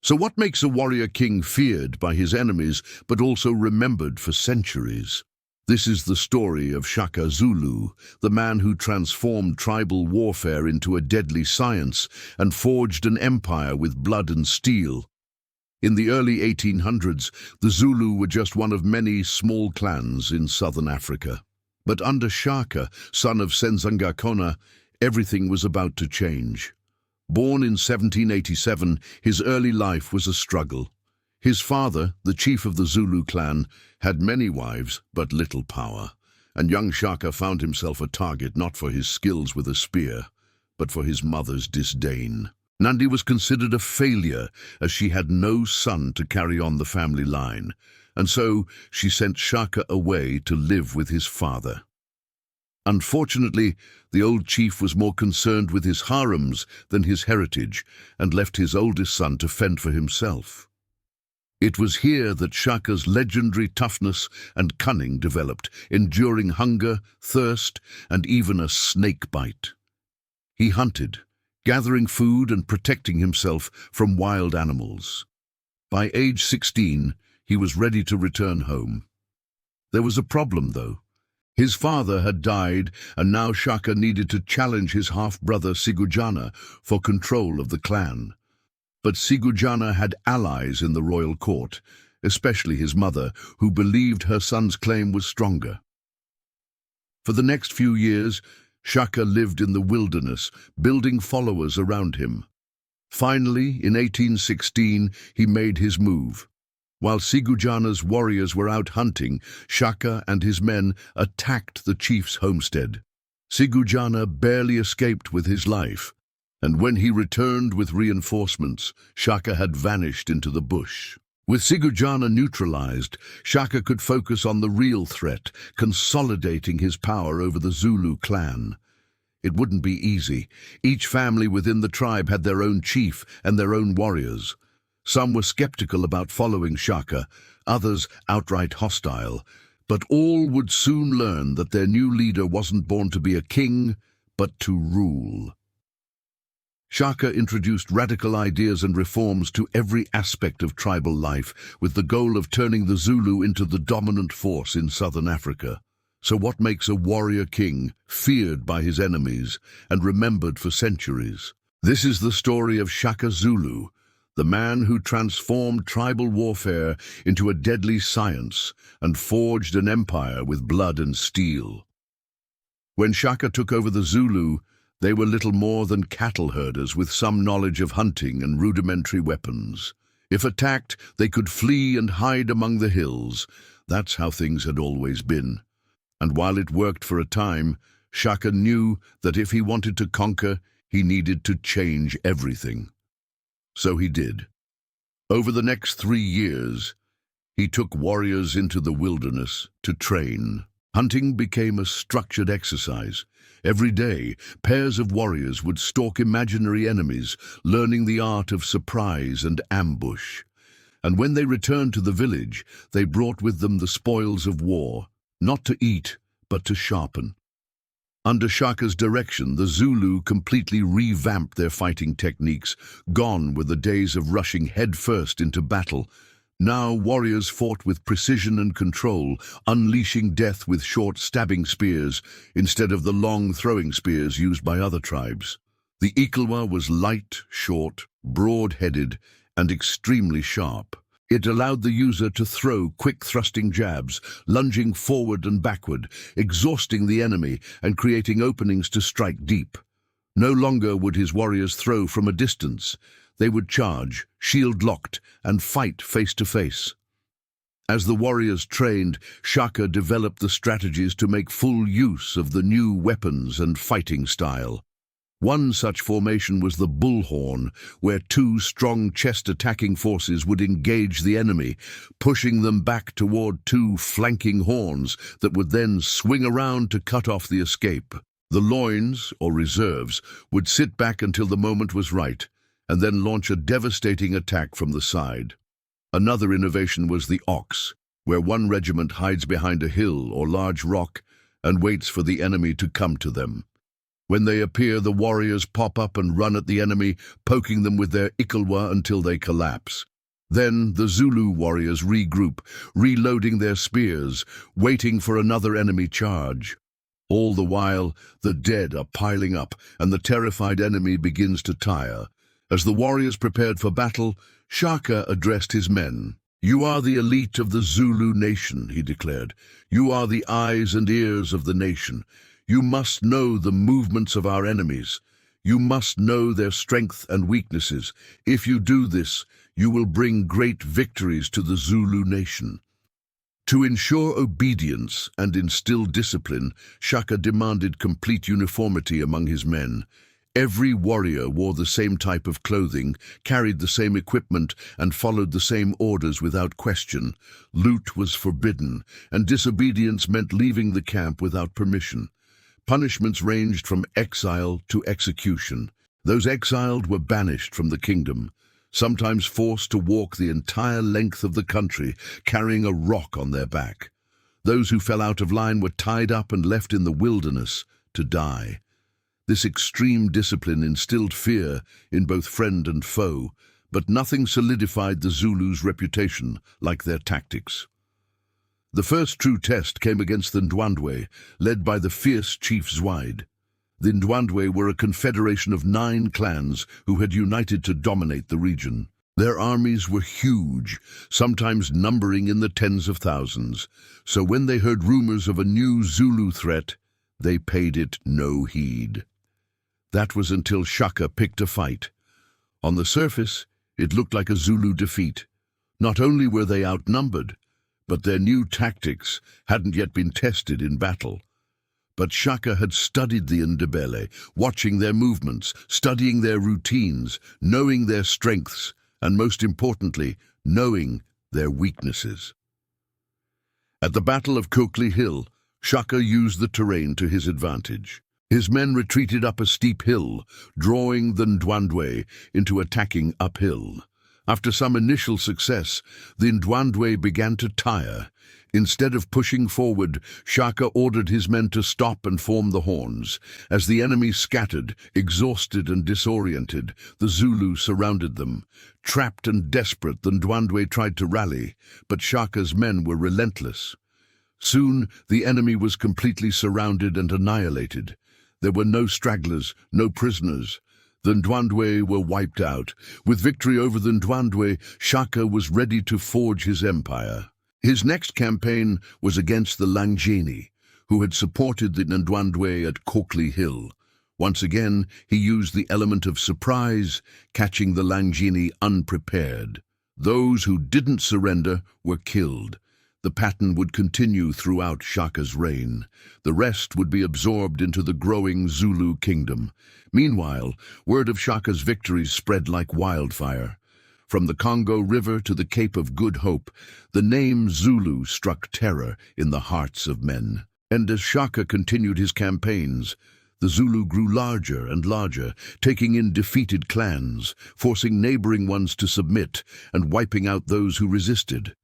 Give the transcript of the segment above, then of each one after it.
So what makes a warrior king feared by his enemies, but also remembered for centuries? This is the story of Shaka Zulu, the man who transformed tribal warfare into a deadly science and forged an empire with blood and steel. In the early 1800s, the Zulu were just one of many small clans in southern Africa. But under Shaka, son of Senzangakona, everything was about to change. Born in 1787, his early life was a struggle. His father, the chief of the Zulu clan, had many wives but little power, and young Shaka found himself a target not for his skills with a spear, but for his mother's disdain. Nandi was considered a failure as she had no son to carry on the family line, and so she sent Shaka away to live with his father. Unfortunately, the old chief was more concerned with his harems than his heritage and left his oldest son to fend for himself. It was here that Shaka's legendary toughness and cunning developed, enduring hunger, thirst, and even a snake bite. He hunted, gathering food and protecting himself from wild animals. By age 16, he was ready to return home. There was a problem, though. His father had died, and now Shaka needed to challenge his half-brother Sigujana for control of the clan. But Sigujana had allies in the royal court, especially his mother, who believed her son's claim was stronger. For the next few years, Shaka lived in the wilderness, building followers around him. Finally, in 1816, he made his move. While Sigujana's warriors were out hunting, Shaka and his men attacked the chief's homestead. Sigujana barely escaped with his life, and when he returned with reinforcements, Shaka had vanished into the bush. With Sigujana neutralized, Shaka could focus on the real threat, consolidating his power over the Zulu clan. It wouldn't be easy. Each family within the tribe had their own chief and their own warriors. Some were skeptical about following Shaka, others outright hostile, but all would soon learn that their new leader wasn't born to be a king, but to rule. Shaka introduced radical ideas and reforms to every aspect of tribal life, with the goal of turning the Zulu into the dominant force in southern Africa. So what makes a warrior king feared by his enemies and remembered for centuries? This is the story of Shaka Zulu, the man who transformed tribal warfare into a deadly science and forged an empire with blood and steel. When Shaka took over the Zulu, they were little more than cattle herders with some knowledge of hunting and rudimentary weapons. If attacked, they could flee and hide among the hills. That's how things had always been. And while it worked for a time, Shaka knew that if he wanted to conquer, he needed to change everything. So he did. Over the next 3 years, he took warriors into the wilderness to train. Hunting became a structured exercise. Every day, pairs of warriors would stalk imaginary enemies, learning the art of surprise and ambush. And when they returned to the village, they brought with them the spoils of war, not to eat, but to sharpen. Under Shaka's direction, the Zulu completely revamped their fighting techniques. Gone were the days of rushing headfirst into battle. Now warriors fought with precision and control, unleashing death with short stabbing spears instead of the long throwing spears used by other tribes. The Ikalwa was light, short, broad-headed, and extremely sharp. It allowed the user to throw quick thrusting jabs, lunging forward and backward, exhausting the enemy and creating openings to strike deep. No longer would his warriors throw from a distance. They would charge, shield locked, and fight face to face. As the warriors trained, Shaka developed the strategies to make full use of the new weapons and fighting style. One such formation was the bullhorn, where 2 strong chest-attacking forces would engage the enemy, pushing them back toward 2 flanking horns that would then swing around to cut off the escape. The loins, or reserves, would sit back until the moment was right, and then launch a devastating attack from the side. Another innovation was the ox, where one regiment hides behind a hill or large rock and waits for the enemy to come to them. When they appear, the warriors pop up and run at the enemy, poking them with their ikalwa until they collapse. Then the Zulu warriors regroup, reloading their spears, waiting for another enemy charge. All the while, the dead are piling up, and the terrified enemy begins to tire. As the warriors prepared for battle, Shaka addressed his men. "You are the elite of the Zulu nation," he declared. "You are the eyes and ears of the nation. You must know the movements of our enemies. You must know their strength and weaknesses. If you do this, you will bring great victories to the Zulu nation." To ensure obedience and instill discipline, Shaka demanded complete uniformity among his men. Every warrior wore the same type of clothing, carried the same equipment, and followed the same orders without question. Loot was forbidden, and disobedience meant leaving the camp without permission. Punishments ranged from exile to execution. Those exiled were banished from the kingdom, sometimes forced to walk the entire length of the country, carrying a rock on their back. Those who fell out of line were tied up and left in the wilderness to die. This extreme discipline instilled fear in both friend and foe, but nothing solidified the Zulus' reputation like their tactics. The first true test came against the Ndwandwe, led by the fierce chief Zwide. The Ndwandwe were a confederation of 9 clans who had united to dominate the region. Their armies were huge, sometimes numbering in the tens of thousands, so when they heard rumors of a new Zulu threat, they paid it no heed. That was until Shaka picked a fight. On the surface, it looked like a Zulu defeat. Not only were they outnumbered, but their new tactics hadn't yet been tested in battle. But Shaka had studied the Ndebele, watching their movements, studying their routines, knowing their strengths, and most importantly, knowing their weaknesses. At the Battle of Cokley Hill, Shaka used the terrain to his advantage. His men retreated up a steep hill, drawing the Ndwandwe into attacking uphill. After some initial success, the Ndwandwe began to tire. Instead of pushing forward, Shaka ordered his men to stop and form the horns. As the enemy scattered, exhausted and disoriented, the Zulu surrounded them. Trapped and desperate, the Ndwandwe tried to rally, but Shaka's men were relentless. Soon, the enemy was completely surrounded and annihilated. There were no stragglers, no prisoners. The Ndwandwe were wiped out. With victory over the Ndwandwe, Shaka was ready to forge his empire. His next campaign was against the Langeni, who had supported the Ndwandwe at Cokley Hill. Once again, he used the element of surprise, catching the Langeni unprepared. Those who didn't surrender were killed. The pattern would continue throughout Shaka's reign. The rest would be absorbed into the growing Zulu kingdom. Meanwhile, word of Shaka's victories spread like wildfire. From the Congo River to the Cape of Good Hope, the name Zulu struck terror in the hearts of men. And as Shaka continued his campaigns, the Zulu grew larger and larger, taking in defeated clans, forcing neighboring ones to submit, and wiping out those who resisted.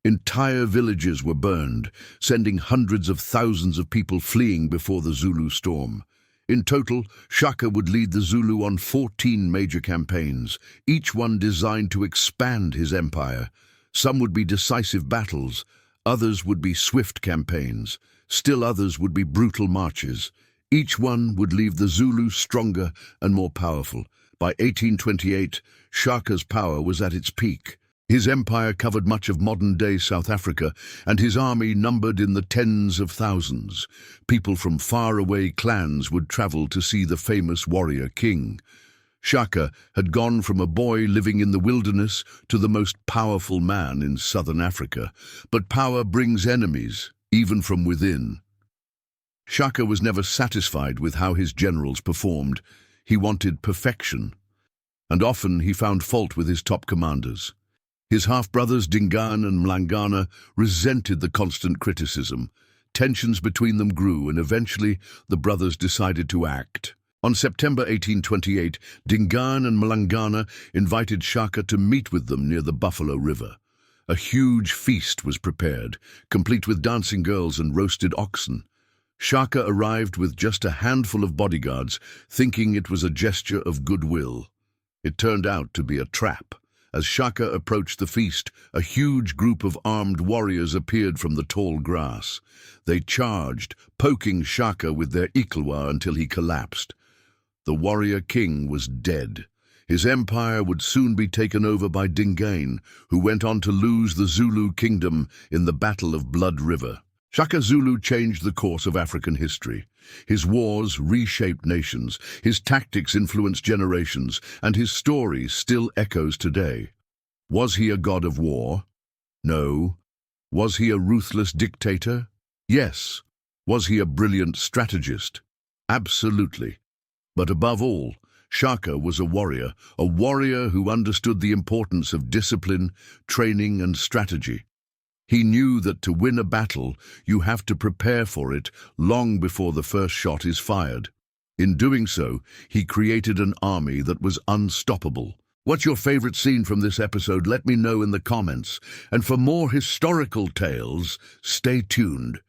Entire villages were burned, sending hundreds of thousands of people fleeing before the Zulu storm. In total, Shaka would lead the Zulu on 14 major campaigns, each one designed to expand his empire. Some would be decisive battles, others would be swift campaigns, still others would be brutal marches. Each one would leave the Zulu stronger and more powerful. By 1828, Shaka's power was at its peak. His empire covered much of modern-day South Africa, and his army numbered in the tens of thousands. People from faraway clans would travel to see the famous warrior king. Shaka had gone from a boy living in the wilderness to the most powerful man in southern Africa. But power brings enemies, even from within. Shaka was never satisfied with how his generals performed. He wanted perfection, and often he found fault with his top commanders. His half-brothers Dingaan and Mlangana resented the constant criticism. Tensions between them grew, and eventually the brothers decided to act. On September 1828, Dingaan and Mlangana invited Shaka to meet with them near the Buffalo River. A huge feast was prepared, complete with dancing girls and roasted oxen. Shaka arrived with just a handful of bodyguards, thinking it was a gesture of goodwill. It turned out to be a trap. As Shaka approached the feast, a huge group of armed warriors appeared from the tall grass. They charged, poking Shaka with their iklewa until he collapsed. The warrior king was dead. His empire would soon be taken over by Dingain, who went on to lose the Zulu kingdom in the Battle of Blood River. Shaka Zulu changed the course of African history. His wars reshaped nations, his tactics influenced generations, and his story still echoes today. Was he a god of war? No. Was he a ruthless dictator? Yes. Was he a brilliant strategist? Absolutely. But above all, Shaka was a warrior who understood the importance of discipline, training, and strategy. He knew that to win a battle, you have to prepare for it long before the first shot is fired. In doing so, he created an army that was unstoppable. What's your favorite scene from this episode? Let me know in the comments. And for more historical tales, stay tuned.